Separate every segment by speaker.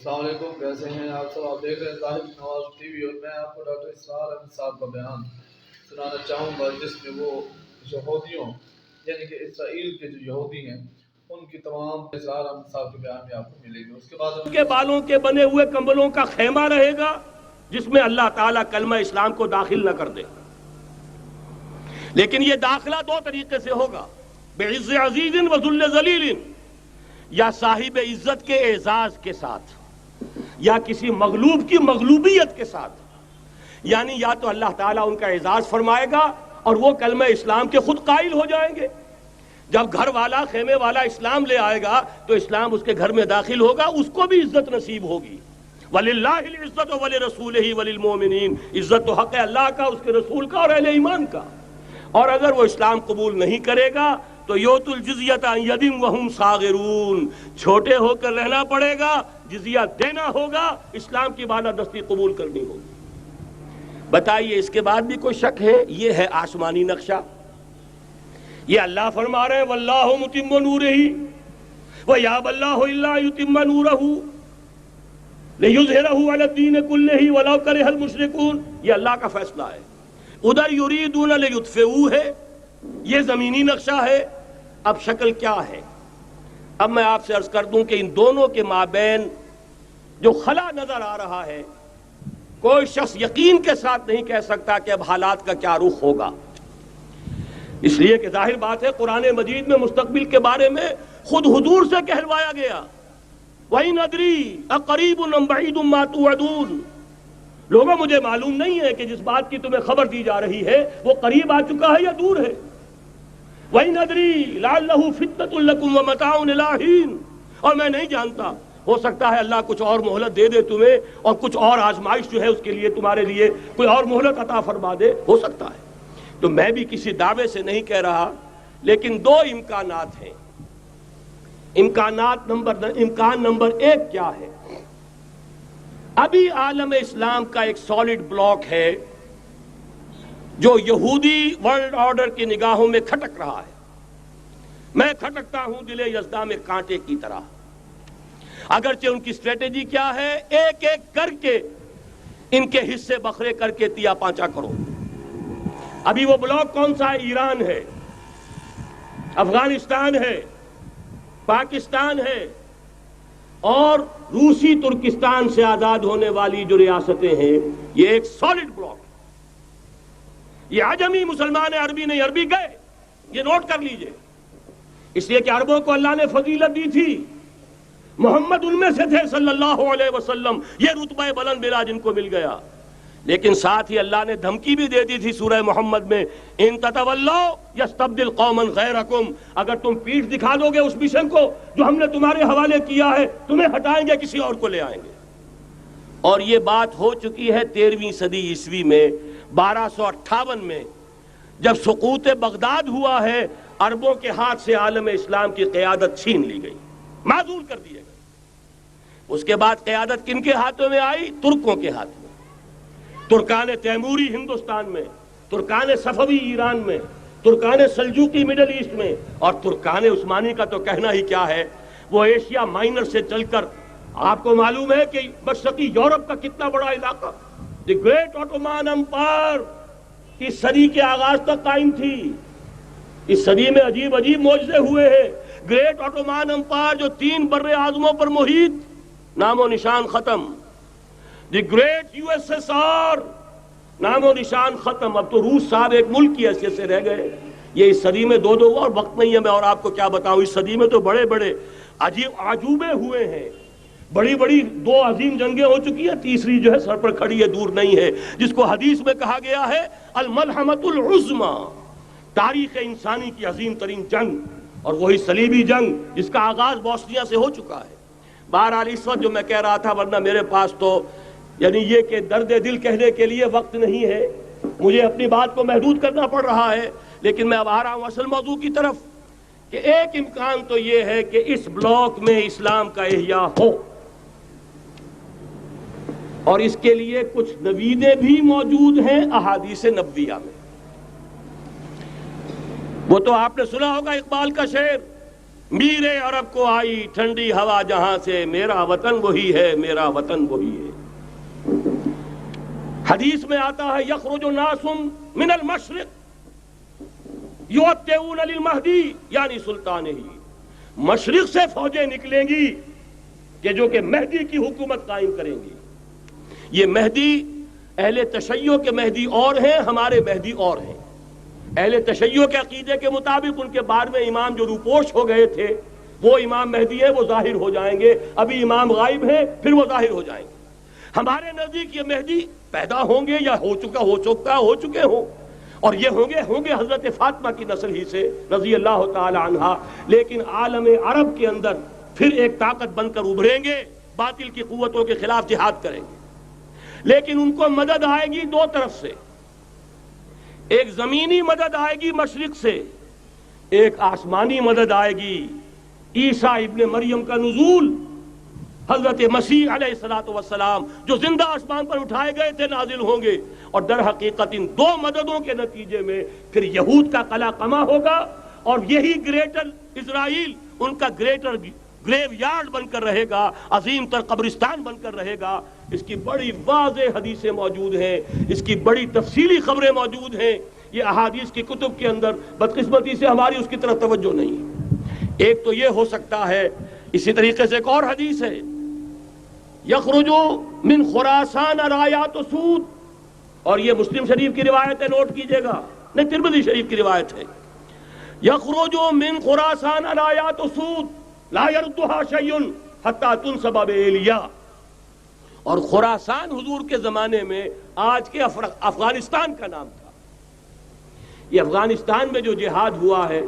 Speaker 1: السلام علیکم، کیسے ہیں آپ سب؟ آپ دیکھ رہے ہیں ظاہر نواز ٹی وی، اور میں آپ کو ڈاکٹر اسرار احمد صاحب کا بیان سنانا چاہوں گا، جس میں وہ یہودیوں یعنی کہ اسرائیل کے جو یہودی ہیں ان کی تمام اسرار احمد صاحب کے بیان میں آپ کو ملے گی۔ اس کے بعد
Speaker 2: کے بالوں کے بنے ہوئے کمبلوں کا خیمہ رہے گا جس میں اللہ تعالیٰ کلمہ اسلام کو داخل نہ کر دے، لیکن یہ داخلہ دو طریقے سے ہوگا، بعز عزیز و ذل ذلیل، یا صاحب عزت کے اعزاز کے ساتھ یا کسی مغلوب کی مغلوبیت کے ساتھ، یعنی یا تو اللہ تعالیٰ ان کا اعزاز فرمائے گا اور وہ کلمہ اسلام کے خود قائل ہو جائیں گے۔ جب گھر والا خیمے والا اسلام لے آئے گا تو اسلام اس کے گھر میں داخل ہوگا، اس کو بھی عزت نصیب ہوگی۔ وَلِلَّهِ الْعِزَّةُ وَلِرَسُولِهِ وَلِلْمُؤْمِنِينَ، عزت تو حق ہے اللہ کا، اس کے رسول کا اور اہل ایمان کا۔ اور اگر وہ اسلام قبول نہیں کرے گا تو یؤت الجزیۃ عن ید وہم صاغرون، چھوٹے ہو کر رہنا پڑے گا، جزیہ دینا ہوگا، اسلام کی بالادستی قبول کرنی ہوگی۔ بتائیے اس کے بعد بھی کوئی شک ہے؟ یہ ہے آسمانی نقشہ۔ یہ اللہ فرما رہے ہیں واللہ متم نورہ ویابی اللہ الا یتم نورہ لیظہرہ علی الدین کلہ ولو کرہ المشرکون، یہ اللہ کا فیصلہ ہے۔ ادھر یریدون لیطفئوہ ہے، یہ زمینی نقشہ ہے۔ اب شکل کیا ہے؟ اب میں آپ سے عرض کر دوں کہ ان دونوں کے مابین جو خلا نظر آ رہا ہے، کوئی شخص یقین کے ساتھ نہیں کہہ سکتا کہ اب حالات کا کیا رخ ہوگا، اس لیے کہ ظاہر بات ہے قرآن مجید میں مستقبل کے بارے میں خود حضور سے کہلوایا گیا، وَإِنْ أَدْرِي أَقَرِيبٌ أَمْ بَعِيدٌ مَا تُوعَدُونَ، لوگوں مجھے معلوم نہیں ہے کہ جس بات کی تمہیں خبر دی جا رہی ہے وہ قریب آ چکا ہے یا دور ہے۔ وَإِنْ أَدْرِي لَعَلَّهُ فِتْنَةٌ لَكُمْ وَمَتَاعٌ إِلَىٰ حِينٍ، اور میں نہیں جانتا، ہو سکتا ہے اللہ کچھ اور مہلت دے دے تمہیں، اور کچھ اور آزمائش جو ہے اس کے لیے تمہارے لیے کوئی اور مہلت عطا فرما دے، ہو سکتا ہے۔ تو میں بھی کسی دعوے سے نہیں کہہ رہا، لیکن دو امکانات ہیں۔ امکان نمبر ایک کیا ہے؟ ابھی عالم اسلام کا ایک سالڈ بلاک ہے جو یہودی ورلڈ آرڈر کی نگاہوں میں کھٹک رہا ہے۔ میں کھٹکتا ہوں دل یزداں میں کانٹے کی طرح۔ اگرچہ ان کی اسٹریٹجی کیا ہے؟ ایک ایک کر کے ان کے حصے بکھرے کر کے تیا پانچا کرو۔ ابھی وہ بلاک کون سا ہے؟ ایران ہے، افغانستان ہے، پاکستان ہے، اور روسی ترکستان سے آزاد ہونے والی جو ریاستیں ہیں، یہ ایک سالڈ بلاک ہے۔ یہ عجمی مسلمان عربی نہیں، عربی گئے، یہ نوٹ کر لیجئے، اس لیے کہ عربوں کو اللہ نے فضیلت دی تھی، محمد ان میں سے تھے صلی اللہ علیہ وسلم، یہ رتبہ بلند ملا جن کو مل گیا۔ لیکن ساتھ ہی اللہ نے دھمکی بھی دے دی تھی سورہ محمد میں، ان تتولوا یستبدل قوما غیرکم، اگر تم پیٹھ دکھا دو گے اس مشن کو جو ہم نے تمہارے حوالے کیا ہے، تمہیں ہٹائیں گے، کسی اور کو لے آئیں گے۔ اور یہ بات ہو چکی ہے 13ویں صدی عیسوی میں، 1258 میں، جب سقوط بغداد ہوا ہے، عربوں کے ہاتھ سے عالم اسلام کی قیادت چھین لی گئی، معزول کر دیے گئے۔ اس کے بعد قیادت کن کے ہاتھوں میں آئی؟ ترکوں کے ہاتھ میں، ترکان تیموری ہندوستان میں، ترکان صفوی ایران میں، ترکان سلجوقی مڈل ایسٹ میں، اور ترکان عثمانی کا تو کہنا ہی کیا ہے، وہ ایشیا مائنر سے چل کر آپ کو معلوم ہے کہ مشرقی یورپ کا کتنا بڑا علاقہ، دی گریٹ آٹومان امپائر اس صدی کے آغاز تک قائم تھی۔ اس صدی میں عجیب عجیب معجزے ہوئے ہیں۔ گریٹ آٹومان امپائر جو 3 بر اعظموں پر محیط، نام و نشان ختم۔ The great U S S R, نام و نشان ختم۔ اب تو روس صاحب ایک ملک کی حیثیت سے رہ گئے۔ یہ اس صدی میں دو اور وقت نہیں ہے میں اور آپ کو کیا بتاؤں، اس صدی میں تو بڑے بڑے عجیب عجوبے ہوئے ہیں، بڑی بڑی 2 عظیم جنگیں ہو چکی ہیں، تیسری جو ہے سر پر کھڑی ہے، دور نہیں ہے، جس کو حدیث میں کہا گیا ہے الملحمۃ العظمی، تاریخ انسانی کی عظیم ترین جنگ، اور وہی صلیبی جنگ جس کا آغاز بوسنیا سے ہو چکا ہے۔ بہرحال اس وقت جو میں کہہ رہا تھا، ورنہ میرے پاس تو یعنی یہ کہ درد دل کہنے کے لیے وقت نہیں ہے، مجھے اپنی بات کو محدود کرنا پڑ رہا ہے، لیکن میں اب آ رہا ہوں اصل موضوع کی طرف، کہ ایک امکان تو یہ ہے کہ اس بلاک میں اسلام کا احیاء ہو، اور اس کے لیے کچھ نویدیں بھی موجود ہیں احادیث نبویہ میں۔ وہ تو آپ نے سنا ہوگا اقبال کا شعر، میرے عرب کو آئی ٹھنڈی ہوا جہاں سے، میرا وطن وہی ہے، میرا وطن وہی ہے۔ حدیث میں آتا ہے یخرج ناس من المشرق یؤتون للمہدی یعنی سلطانہ، مشرق سے فوجیں نکلیں گی کہ جو کہ مہدی کی حکومت قائم کریں گی۔ یہ مہدی اہل تشیع کے مہدی اور ہیں، ہمارے مہدی اور ہیں۔ اہل تشیع کے عقیدے کے مطابق ان کے بعد میں امام جو روپوش ہو گئے تھے وہ امام مہدی ہیں، وہ ظاہر ہو جائیں گے، ابھی امام غائب ہیں، پھر وہ ظاہر ہو جائیں گے۔ ہمارے نزدیک یہ مہدی پیدا ہوں گے یا ہو چکے ہوں، اور یہ ہوں گے حضرت فاطمہ کی نسل ہی سے رضی اللہ تعالی عنہا، لیکن عالم عرب کے اندر پھر ایک طاقت بن کر ابھریں گے، باطل کی قوتوں کے خلاف جہاد کریں گے، لیکن ان کو مدد آئے گی دو طرف سے، ایک زمینی مدد آئے گی مشرق سے، ایک آسمانی مدد آئے گی۔ عیسیٰ ابن مریم کا نزول، حضرت مسیح علیہ السلام جو زندہ آسمان پر اٹھائے گئے تھے نازل ہوں گے، اور در حقیقت ان دو مددوں کے نتیجے میں پھر یہود کا قلعہ قمع ہوگا، اور یہی گریٹر اسرائیل ان کا گریٹر گریو یارڈ بن کر رہے گا، عظیم تر قبرستان بن کر رہے گا۔ اس کی بڑی واضح حدیثیں موجود ہیں، اس کی بڑی تفصیلی خبریں موجود ہیں، یہ احادیث کی کتب کے اندر، بدقسمتی سے ہماری اس کی طرف توجہ نہیں۔ ایک تو یہ ہو سکتا ہے، اسی طریقے سے ایک اور حدیث ہے یخرج من خراسان رایات سود، اور یہ مسلم شریف کی روایت ہے، نوٹ کیجئے گا، نہیں ترمذی شریف کی روایت ہے، یخرج من خراسان رایات سود لا يردها شيء حتى تنصب بإيلیا۔ اور خراسان حضور کے زمانے میں آج کے افغانستان کا نام تھا۔ یہ افغانستان میں جو جہاد ہوا ہے،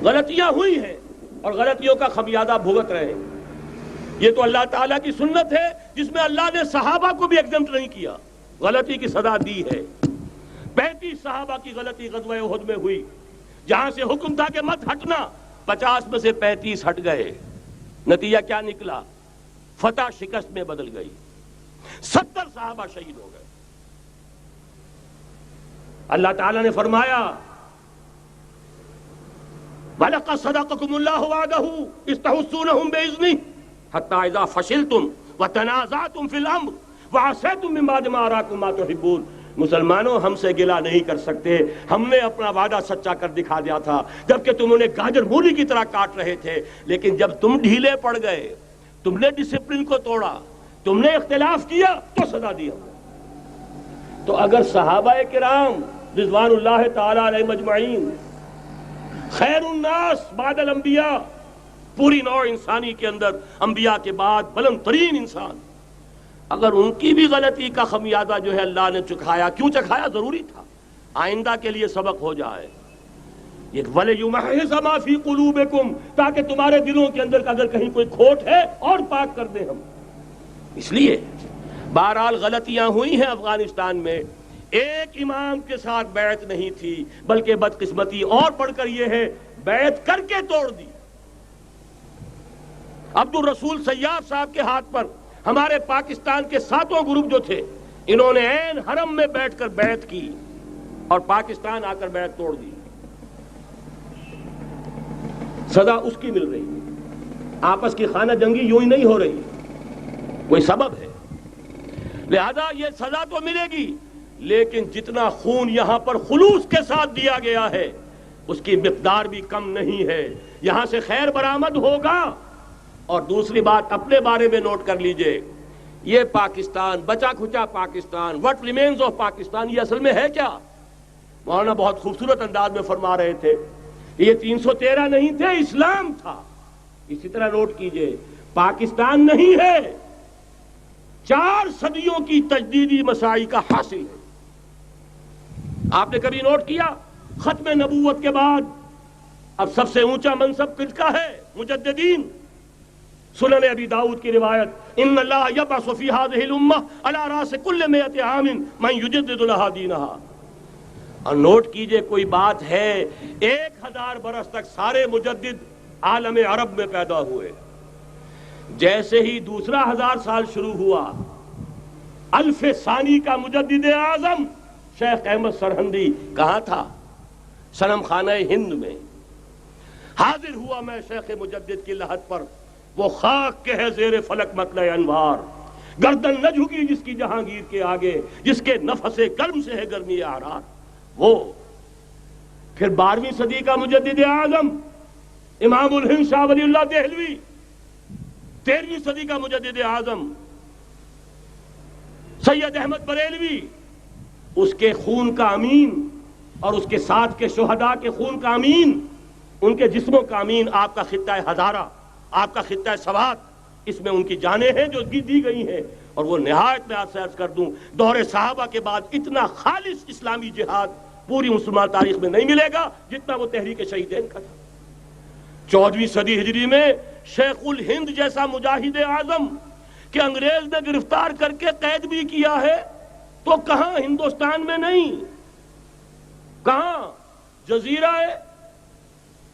Speaker 2: غلطیاں ہوئی ہیں اور غلطیوں کا خمیازہ بھگت رہے ہیں۔ یہ تو اللہ تعالیٰ کی سنت ہے جس میں اللہ نے صحابہ کو بھی ایگزمپٹ نہیں کیا، غلطی کی سزا دی ہے۔ 35 صحابہ کی غلطی غزوہ احد میں ہوئی، جہاں سے حکم تھا کہ مت ہٹنا، 50 میں سے 35 ہٹ گئے، نتیجہ کیا نکلا؟ فتح شکست میں بدل گئی، 70 صحابہ شہید ہو گئے۔ اللہ تعالیٰ نے فرمایا وَلَقَدْ صَدَقَكُمُ اللَّهُ وَعْدَهُ إِذْ تَحُسُّونَهُم بِإِذْنِهِ حَتَّىٰ إِذَا فَشِلْتُمْ وَتَنَازَعْتُمْ فِي الْأَمْرِ وَعَصَيْتُم مِّن بَعْدِ مَا أَرَاكُم مَّا تُحِبُّونَ۔ مسلمانوں ہم سے گلہ نہیں کر سکتے، ہم نے اپنا وعدہ سچا کر دکھا دیا تھا جبکہ تم انہیں گاجر مولی کی طرح کاٹ رہے تھے، لیکن جب تم ڈھیلے پڑ گئے، تم نے ڈسپلن کو توڑا، تم نے اختلاف کیا، تو سزا دی ہم نے۔ تو اگر صحابہ کرام رضوان اللہ تعالی علیہ مجمعین خیر الناس بعد الانبیاء، پوری نوع انسانی کے اندر انبیاء کے بعد بلند ترین انسان، اگر ان کی بھی غلطی کا خمیازہ جو ہے اللہ نے چکھایا، کیوں چکھایا؟ ضروری تھا، آئندہ کے لیے سبق ہو جائے۔ یہ وَلِيُمَحِّصَ مَا فِي قُلُوبِكُمْ، تاکہ تمہارے دلوں کے اندر اگر کہیں کوئی کھوٹ ہے اور پاک کر دیں ہم۔ اس لیے بہرحال غلطیاں ہوئی ہیں افغانستان میں، ایک امام کے ساتھ بیعت نہیں تھی، بلکہ بدقسمتی اور بڑھ کر یہ ہے بیعت کر کے توڑ دی۔ عبد الرسول سیاف صاحب کے ہاتھ پر ہمارے پاکستان کے 7 گروپ جو تھے، انہوں نے عین حرم میں بیٹھ کر بیعت کی اور پاکستان آ کر بیعت توڑ دی۔ سزا اس کی مل رہی ہے، آپس کی خانہ جنگی یوں ہی نہیں ہو رہی، کوئی سبب ہے، لہذا یہ سزا تو ملے گی، لیکن جتنا خون یہاں پر خلوص کے ساتھ دیا گیا ہے اس کی مقدار بھی کم نہیں ہے، یہاں سے خیر برآمد ہوگا۔ اور دوسری بات اپنے بارے میں نوٹ کر لیجئے، یہ پاکستان، بچا کھچا Pakistan, what remains of Pakistan, یہ اصل میں ہے کیا؟ مولانا بہت خوبصورت انداز میں فرما رہے تھے، یہ 313 نہیں تھے، اسلام تھا۔ اسی طرح نوٹ کیجئے، پاکستان نہیں ہے، 4 صدیوں کی تجدیدی مساعی کا حاصل ہے۔ آپ نے کبھی نوٹ کیا ختم نبوت کے بعد اب سب سے اونچا منصب کس کا ہے؟ مجددین۔ سنن ابی داؤد کی روایت، ان اللہ یبعث فی هذه الامہ علی راس کل 100 عام من یجدد لها دینها۔ اور نوٹ کیجئے، کوئی بات ہے 1000 برس تک سارے مجدد عالم عرب میں پیدا ہوئے، جیسے ہی دوسرا 1000 سال شروع ہوا، الف ثانی کا مجدد اعظم شیخ احمد سرہندی کہاں تھا؟ صنم خانہ ہند میں۔ حاضر ہوا میں شیخ مجدد کی لحد پر، وہ خاک کے ہے زیر فلک مطلع انوار، گردن نہ جھکی جس کی جہانگیر کے آگے، جس کے نفس گرم سے ہے گرمی احرار۔ وہ پھر 12ویں صدی کا مجدد اعظم امام الہند شاہ ولی اللہ دہلوی، 13ویں صدی کا مجدد اعظم سید احمد بریلوی، اس کے خون کا امین اور اس کے ساتھ کے شہداء کے خون کا امین، ان کے جسموں کا امین آپ کا خطہ ہزارہ، آپ کا خطہ سوات، اس میں ان کی جانیں ہیں جو دی گئی ہیں۔ اور وہ نہایت میں آپ سے عرض کر دوں، دور صحابہ کے بعد اتنا خالص اسلامی جہاد پوری مسلمان تاریخ میں نہیں ملے گا جتنا وہ تحریک شہیدین کا تھا۔ 14ویں صدی ہجری میں شیخ الہند جیسا مجاہد اعظم کہ انگریز نے گرفتار کر کے قید بھی کیا ہے، تو کہاں ہندوستان میں نہیں، کہاں جزیرہ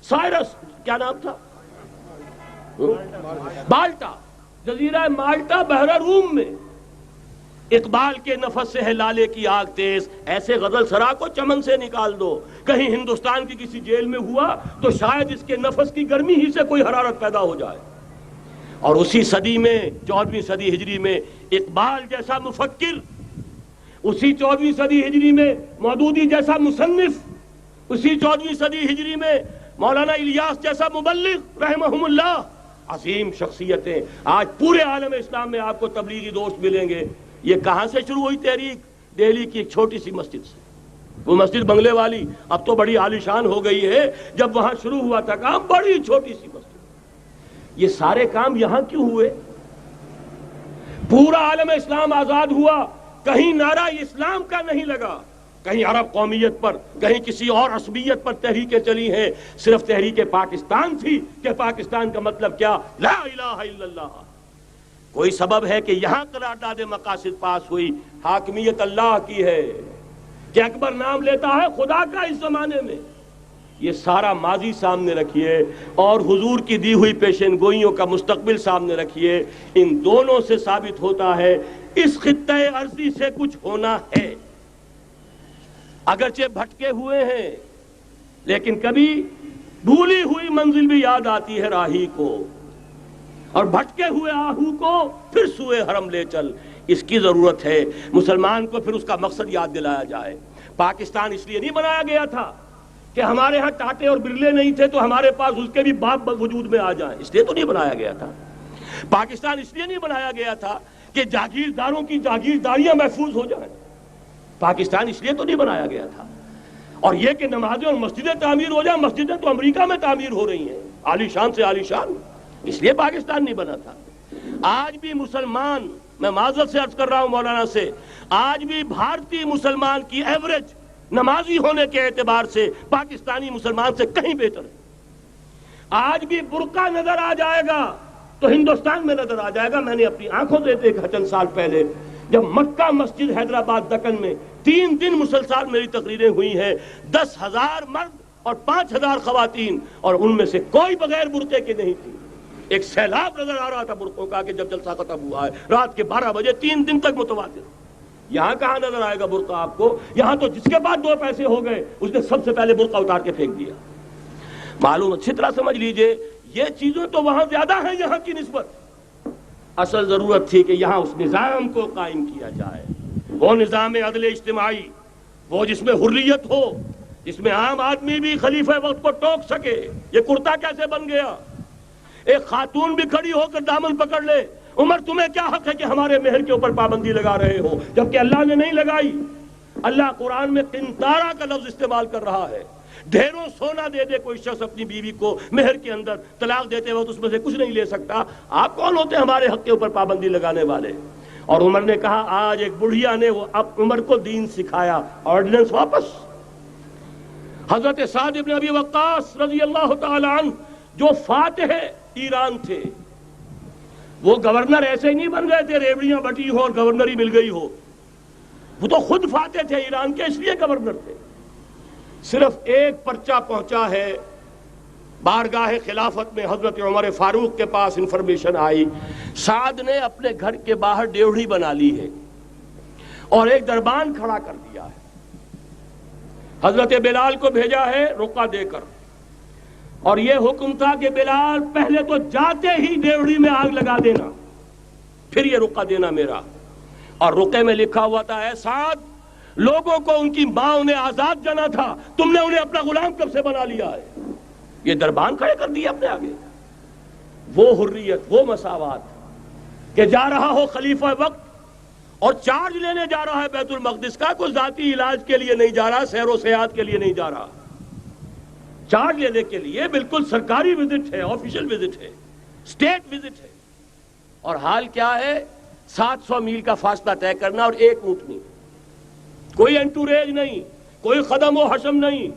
Speaker 2: سائرس، کیا نام تھا، مالٹا، جزیرہ مالٹا بحر روم میں اقبال کے نفس سے ہے لالے کی آگ تیز، ایسے غزل سرا کو چمن سے نکال دو، کہیں ہندوستان کی کسی جیل میں ہوا تو شاید اس کے نفس کی گرمی ہی سے کوئی حرارت پیدا ہو جائے۔ اور اسی صدی میں 14ویں صدی ہجری میں اقبال جیسا مفکر، اسی 14ویں صدی ہجری میں مودودی جیسا مصنف، اسی 14ویں صدی ہجری میں مولانا الیاس جیسا مبلغ رحمہم اللہ، عظیم شخصیتیں آج پورے عالم اسلام میں آپ کو تبلیغی دوست ملیں گے۔ یہ کہاں سے شروع ہوئی تحریک؟ دہلی کی ایک چھوٹی سی مسجد سے، وہ مسجد بنگلے والی اب تو بڑی عالیشان ہو گئی ہے، جب وہاں شروع ہوا تھا کام بڑی چھوٹی سی مسجد۔ یہ سارے کام یہاں کیوں ہوئے؟ پورا عالم اسلام آزاد ہوا، کہیں نعرہ اسلام کا نہیں لگا، کہیں عرب قومیت پر، کہیں کسی اور عصبیت پر تحریکیں چلی ہیں، صرف تحریک پاکستان تھی کہ پاکستان کا مطلب کیا؟ لا الہ الا اللہ۔ کوئی سبب ہے کہ یہاں قرارداد مقاصد پاس ہوئی، حاکمیت اللہ کی ہے، کہ اکبر نام لیتا ہے خدا کا اس زمانے میں۔ یہ سارا ماضی سامنے رکھیے اور حضور کی دی ہوئی پیشن گوئیوں کا مستقبل سامنے رکھیے، ان دونوں سے ثابت ہوتا ہے اس خطہ ارضی سے کچھ ہونا ہے۔ اگرچہ بھٹکے ہوئے ہیں لیکن کبھی بھولی ہوئی منزل بھی یاد آتی ہے راہی کو، اور بھٹکے ہوئے آہو کو پھر سوئے حرم لے چل، اس کی ضرورت ہے۔ مسلمان کو پھر اس کا مقصد یاد دلایا جائے۔ پاکستان اس لیے نہیں بنایا گیا تھا کہ ہمارے ہاں ٹاٹے اور برلے نہیں تھے تو ہمارے پاس اس کے بھی باپ وجود میں آ جائیں، اس لیے تو نہیں بنایا گیا تھا۔ پاکستان اس لیے نہیں بنایا گیا تھا کہ جاگیرداروں کی جاگیرداریاں محفوظ ہو جائیں، پاکستان اس لیے تو نہیں بنایا گیا تھا۔ اور یہ کہ نمازیں اور مسجدیں تعمیر ہو جائیں، مسجدیں تو امریکہ میں تعمیر ہو رہی ہیں، عالی شان سے عالی شان، اس لیے پاکستان نہیں بنا تھا۔ آج بھی مسلمان، میں معذرت سے عرض کر رہا ہوں مولانا سے، آج بھی بھارتی مسلمان کی ایوریج نمازی ہونے کے اعتبار سے پاکستانی مسلمان سے کہیں بہتر ہے۔ آج بھی برقع نظر آ جائے گا تو ہندوستان میں نظر آ جائے گا۔ میں نے اپنی آنکھوں سے دیکھا چند سال پہلے، جب مکہ مسجد حیدرآباد دکن میں 3 دن مسلسل میری تقریریں ہوئی ہیں، 10,000 مرد اور 5,000 خواتین، اور ان میں سے کوئی بغیر برقعے کے نہیں تھی۔ ایک سیلاب نظر آ رہا تھا برقعوں کا کہ جب جلسہ ختم ہوا ہے رات کے 12 بجے 3 دن تک متواتر۔ یہاں کہاں نظر آئے گا برقع آپ کو؟ یہاں تو جس کے بعد 2 پیسے ہو گئے اس نے سب سے پہلے برقع اتار کے پھینک دیا۔ معلوم اچھی طرح سمجھ لیجئے، یہ چیزیں تو وہاں زیادہ ہیں یہاں کی نسبت۔ اصل ضرورت تھی کہ یہاں اس نظام کو قائم کیا جائے، وہ نظام عدل اجتماعی، وہ جس میں حریت ہو، جس میں عام آدمی بھی خلیفہ وقت کو ٹوک سکے۔ یہ کرتا کیسے بن گیا؟ ایک خاتون بھی کھڑی ہو کر دامن پکڑ لے، عمر تمہیں کیا حق ہے کہ ہمارے مہر کے اوپر پابندی لگا رہے ہو، جبکہ اللہ نے نہیں لگائی۔ اللہ قرآن میں قنطارہ کا لفظ استعمال کر رہا ہے۔ ڈھیروں سونا دے دے کوئی شخص اپنی بیوی کو مہر کے اندر، طلاق دیتے وقت اس میں سے کچھ نہیں لے سکتا، آپ کون ہوتے ہیں ہمارے حق کے اوپر پابندی لگانے والے؟ اور عمر نے کہا، آج ایک بڑھیا نے وہ اب عمر کو دین سکھایا، آرڈیننس واپس۔ حضرت سعد بن ابی وقاص رضی اللہ تعالی عنہ جو فاتح ایران تھے، وہ گورنر ایسے ہی نہیں بن گئے تھے ریوڑیاں بٹی ہو اور گورنر ہی مل گئی ہو، وہ تو خود فاتح تھے ایران کے، اس لیے گورنر تھے۔ صرف ایک پرچہ پہنچا ہے بارگاہ خلافت میں، حضرت عمر فاروق کے پاس انفارمیشن آئی، سعد نے اپنے گھر کے باہر ڈیوڑی بنا لی ہے اور ایک دربان کھڑا کر دیا ہے۔ حضرت بلال کو بھیجا ہے رقعہ دے کر، اور یہ حکم تھا کہ بلال پہلے تو جاتے ہی ڈیوڑی میں آگ لگا دینا، پھر یہ رقعہ دینا میرا. اور رقعے میں لکھا ہوا تھا، اے سعد، لوگوں کو ان کی ماں نے آزاد جانا تھا، تم نے انہیں اپنا غلام کب سے بنا لیا ہے. یہ دربان کھڑے کر دیے اپنے آگے. وہ حریت، وہ مساوات کہ جا رہا ہو خلیفہ وقت اور چارج لینے جا رہا ہے بیت المقدس کا، کوئی ذاتی علاج کے لیے نہیں جا رہا، سیر و سیاحت کے لیے نہیں جا رہا، چارج لینے کے لیے بالکل سرکاری وزٹ ہے، آفیشل وزٹ ہے، اسٹیٹ وزٹ ہے. اور حال کیا ہے؟ 700 میل کا فاصلہ طے کرنا اور ایک اونٹنی، کوئی انٹوریج نہیں، کوئی خدم و حشم نہیں،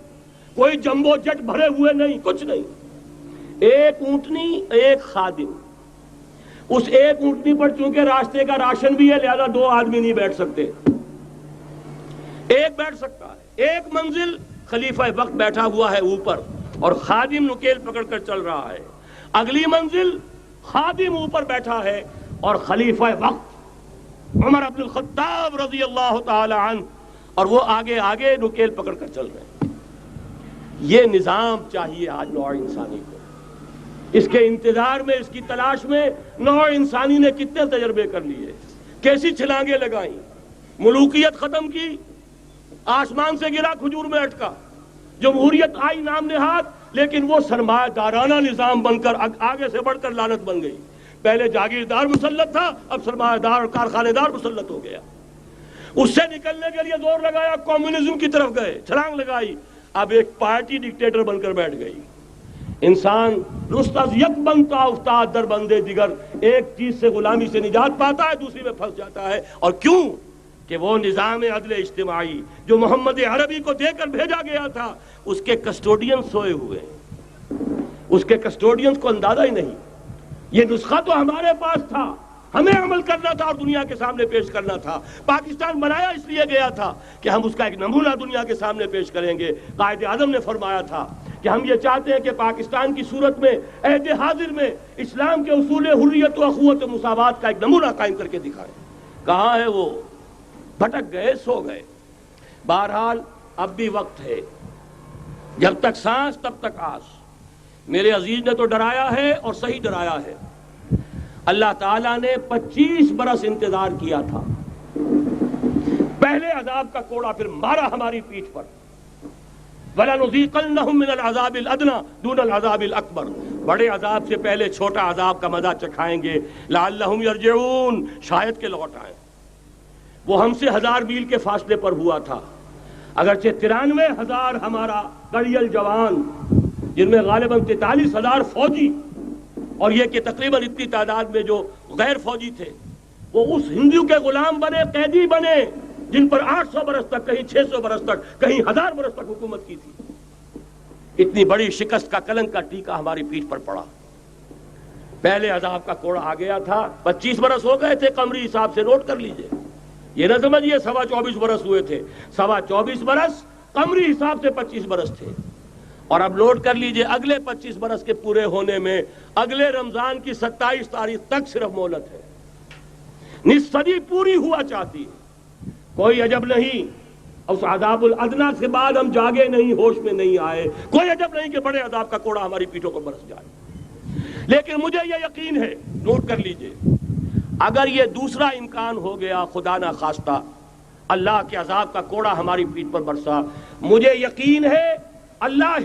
Speaker 2: کوئی جمبو جٹ بھرے ہوئے نہیں، کچھ نہیں. ایک اونٹنی، ایک خادم. اس ایک اونٹنی پر چونکہ راستے کا راشن بھی ہے، لہذا 2 آدمی نہیں بیٹھ سکتے، ایک بیٹھ سکتا ہے. ایک منزل خلیفہ وقت بیٹھا ہوا ہے اوپر اور خادم نکیل پکڑ کر چل رہا ہے. اگلی منزل خادم اوپر بیٹھا ہے اور خلیفہ وقت عمر بن الخطاب رضی اللہ تعالی عنہ اور وہ آگے آگے نکیل پکڑ کر چل رہے ہیں. یہ نظام چاہیے آج نوع انسانی کو. اس کے انتظار میں، اس کی تلاش میں نوع انسانی نے کتنے تجربے کر لیے، کیسی چھلانگیں لگائیں، ملوکیت ختم کی، آسمان سے گرا کھجور میں اٹکا، جمہوریت آئی نام نہاد، لیکن وہ سرمایہ دارانہ نظام بن کر آگے سے بڑھ کر لعنت بن گئی. پہلے جاگیردار مسلط تھا، اب سرمایہ دار اور کارخانے دار مسلط ہو گیا. اس سے نکلنے کے لیے زور لگایا، کمیونزم کی طرف گئے، چھلانگ لگائی، اب ایک پارٹی ڈکٹیٹر بن کر بیٹھ گئی. انسان رست از یک بنتا افتاد در بندے دیگر، ایک چیز سے غلامی سے نجات پاتا ہے، دوسری میں پھنس جاتا ہے. اور کیوں؟ کہ وہ نظام عدل اجتماعی جو محمد عربی کو دے کر بھیجا گیا تھا، اس کے کسٹوڈین سوئے ہوئے ہیں. اس کے کسٹوڈینز کو اندازہ ہی نہیں. یہ نسخہ تو ہمارے پاس تھا، ہمیں عمل کرنا تھا اور دنیا کے سامنے پیش کرنا تھا. پاکستان بنایا اس لیے گیا تھا کہ ہم اس کا ایک نمونہ دنیا کے سامنے پیش کریں گے. قائد اعظم نے فرمایا تھا کہ ہم یہ چاہتے ہیں کہ پاکستان کی صورت میں عہد حاضر میں اسلام کے اصول حریت و اخوت و مساوات کا ایک نمونہ قائم کر کے دکھائیں. کہاں ہے وہ؟ بھٹک گئے، سو گئے. بہرحال اب بھی وقت ہے، جب تک سانس تب تک آس. میرے عزیز نے تو ڈرایا ہے اور صحیح ڈرایا ہے. اللہ تعالیٰ نے 25 برس انتظار کیا تھا. پہلے عذاب کا کوڑا پھر مارا ہماری پیٹھ پر. وَلَنُذِيقَنَّهُم مِّنَ الْعَذَابِ الْأَدْنَىٰ دُونَ الْعَذَابِ الْأَكْبَرِ. بڑے عذاب سے پہلے چھوٹا عذاب کا مزہ چکھائیں گے. لَعَلَّهُمْ يَرْجِعُونَ، شاید کہ لوٹ آئیں. وہ ہم سے 1000 میل کے فاصلے پر ہوا تھا، اگرچہ 93,000 ہمارا کڑیل جوان، جن میں غالباً 43,000 فوجی اور یہ کہ تقریباً اتنی تعداد میں جو غیر فوجی تھے، وہ اس ہندو کے غلام بنے، قیدی بنے جن پر 800 برس تک، کہیں 600 برس تک، کہیں 1000 برس تک حکومت کی تھی. اتنی بڑی شکست کا کلنک کا ٹیکا ہماری پیٹھ پر پڑا. پہلے عذاب کا کوڑا آ گیا تھا. 25 برس ہو گئے تھے قمری حساب سے، نوٹ کر لیجئے. یہ نہ سمجھیے 24.25 برس ہوئے تھے، 24.25 برس قمری حساب سے 25 برس تھے. اور اب نوٹ کر لیجئے اگلے 25 برس کے پورے ہونے میں اگلے رمضان کی 27 تاریخ تک صرف مہلت ہے. نصف صدی پوری ہوا چاہتی ہے. کوئی عجب نہیں اس عذاب الادنا سے بعد ہم جاگے نہیں، ہوش میں نہیں آئے. کوئی عجب نہیں کہ بڑے عذاب کا کوڑا ہماری پیٹھوں پر برس جائے. لیکن مجھے یہ یقین ہے، نوٹ کر لیجئے، اگر یہ دوسرا امکان ہو گیا، خدا نہ خواستہ اللہ کے عذاب کا کوڑا ہماری پیٹھ پر برسا، مجھے یقین ہے اللہ